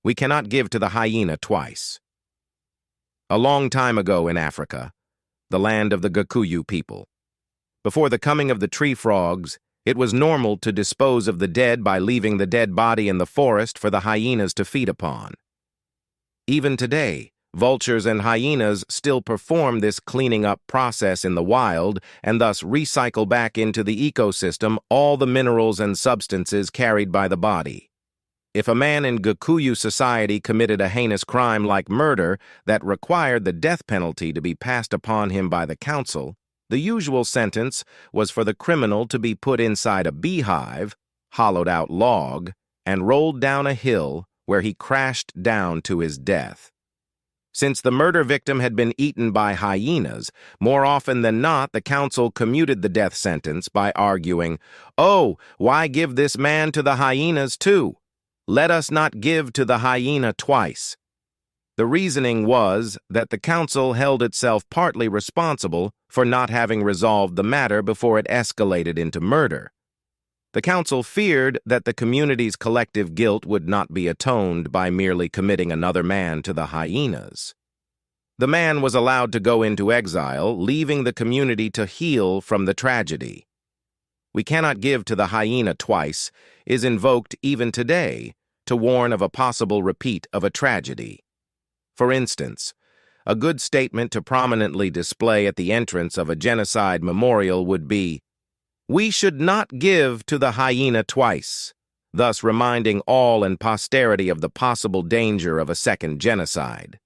We cannot give to the hyena twice. A long time ago in Africa, the land of the Gikuyu people, before the coming of the tree frogs, it was normal to dispose of the dead by leaving the dead body in the forest for the hyenas to feed upon. Even today, vultures and hyenas still perform this cleaning up process in the wild and thus recycle back into the ecosystem all the minerals and substances carried by the body. If a man in Gikuyu society committed a heinous crime like murder that required the death penalty to be passed upon him by the council, the usual sentence was for the criminal to be put inside a beehive, hollowed-out log, and rolled down a hill where he crashed down to his death. Since the murder victim had been eaten by hyenas, more often than not the council commuted the death sentence by arguing, "Oh, why give this man to the hyenas too? Let us not give to the hyena twice." The reasoning was that the council held itself partly responsible for not having resolved the matter before it escalated into murder. The council feared that the community's collective guilt would not be atoned by merely committing another man to the hyenas. The man was allowed to go into exile, leaving the community to heal from the tragedy. "We cannot give to the hyena twice" is invoked even today to warn of a possible repeat of a tragedy. For instance, a good statement to prominently display at the entrance of a genocide memorial would be, "We should not give to the hyena twice," thus reminding all and posterity of the possible danger of a second genocide.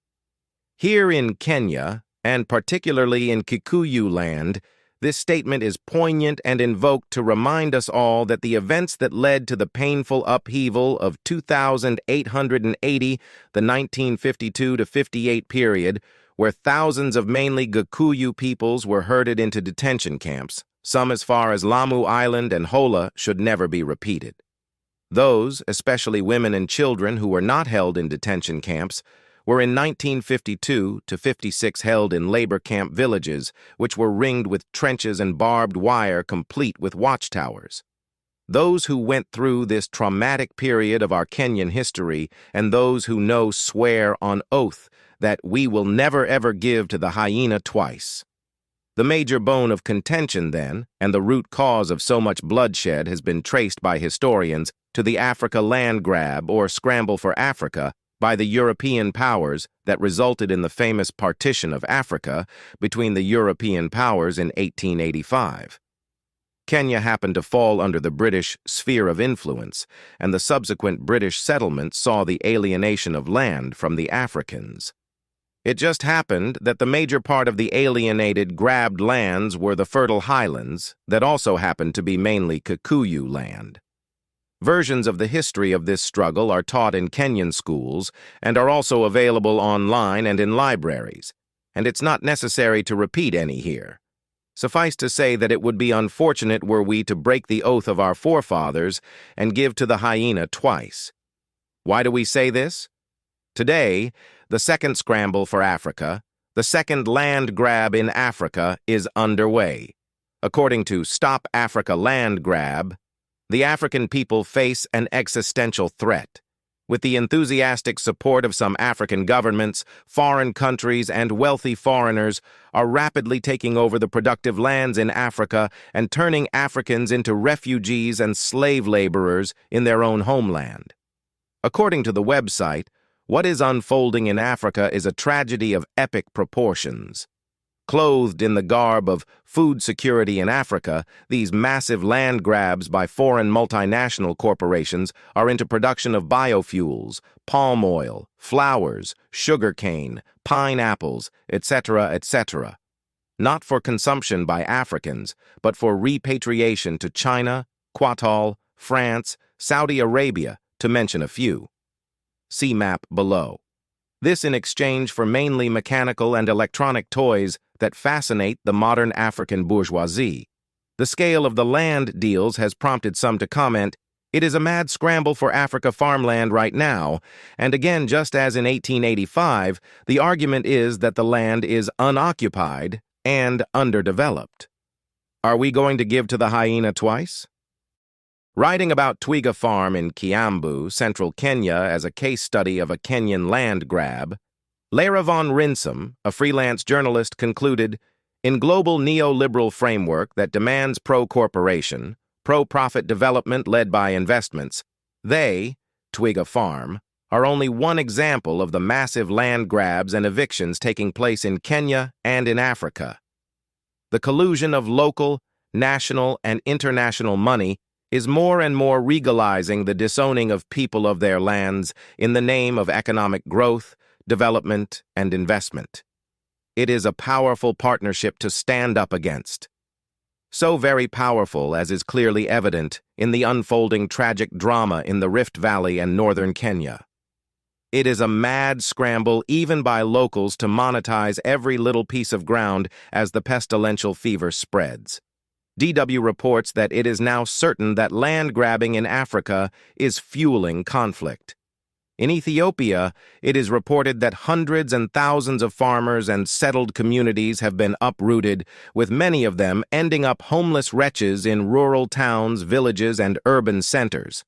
Here in Kenya, and particularly in Kikuyu land, this statement is poignant and invoked to remind us all that the events that led to the painful upheaval of 2,880, the 1952 to 58 period, where thousands of mainly Gikuyu peoples were herded into detention camps, some as far as Lamu Island and Hola, should never be repeated. Those, especially women and children who were not held in detention camps, were in 1952 to 56 held in labor camp villages, which were ringed with trenches and barbed wire complete with watchtowers. Those who went through this traumatic period of our Kenyan history and those who know swear on oath that we will never ever give to the hyena twice. The major bone of contention then, and the root cause of so much bloodshed has been traced by historians to the Africa land grab or scramble for Africa by the European powers that resulted in the famous partition of Africa between the European powers in 1885. Kenya happened to fall under the British sphere of influence, and the subsequent British settlement saw the alienation of land from the Africans. It just happened that the major part of the alienated, grabbed lands were the fertile highlands that also happened to be mainly Kikuyu land. Versions of the history of this struggle are taught in Kenyan schools and are also available online and in libraries, and it's not necessary to repeat any here. Suffice to say that it would be unfortunate were we to break the oath of our forefathers and give to the hyena twice. Why do we say this? Today, the second scramble for Africa, the second land grab in Africa, is underway. According to Stop Africa Land Grab, the African people face an existential threat. With the enthusiastic support of some African governments, foreign countries, and wealthy foreigners are rapidly taking over the productive lands in Africa and turning Africans into refugees and slave laborers in their own homeland. According to the website, what is unfolding in Africa is a tragedy of epic proportions. Clothed in the garb of food security in Africa, these massive land grabs by foreign multinational corporations are into production of biofuels, palm oil, flowers, sugarcane, pineapples, etc., etc. Not for consumption by Africans, but for repatriation to China, Qatar, France, Saudi Arabia, to mention a few. See map below. This in exchange for mainly mechanical and electronic toys that fascinate the modern African bourgeoisie. The scale of the land deals has prompted some to comment, "It is a mad scramble for Africa farmland right now," and again, just as in 1885, the argument is that the land is unoccupied and underdeveloped. Are we going to give to the hyena twice? Writing about Twiga Farm in Kiambu, central Kenya, as a case study of a Kenyan land grab, Lara von Rinsum, a freelance journalist, concluded, in global neoliberal framework that demands pro-corporation, pro-profit development led by investments, they, Twiga Farm, are only one example of the massive land grabs and evictions taking place in Kenya and in Africa. The collusion of local, national, and international money is more and more regalizing the disowning of people of their lands in the name of economic growth, development, and investment. It is a powerful partnership to stand up against. So very powerful, as is clearly evident in the unfolding tragic drama in the Rift Valley and northern Kenya. It is a mad scramble even by locals to monetize every little piece of ground as the pestilential fever spreads. DW reports that it is now certain that land grabbing in Africa is fueling conflict. In Ethiopia, it is reported that hundreds and thousands of farmers and settled communities have been uprooted, with many of them ending up homeless wretches in rural towns, villages, and urban centers.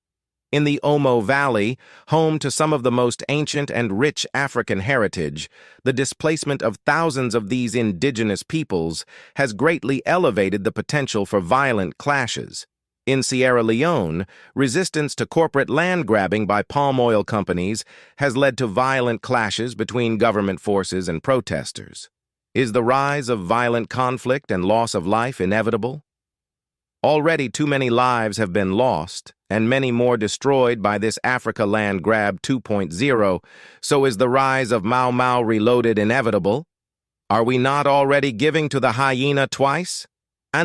In the Omo Valley, home to some of the most ancient and rich African heritage, the displacement of thousands of these indigenous peoples has greatly elevated the potential for violent clashes. In Sierra Leone, resistance to corporate land grabbing by palm oil companies has led to violent clashes between government forces and protesters. Is the rise of violent conflict and loss of life inevitable? Already too many lives have been lost, and many more destroyed by this Africa land grab 2.0, so is the rise of Mau Mau Reloaded inevitable? Are we not already giving to the hyena twice?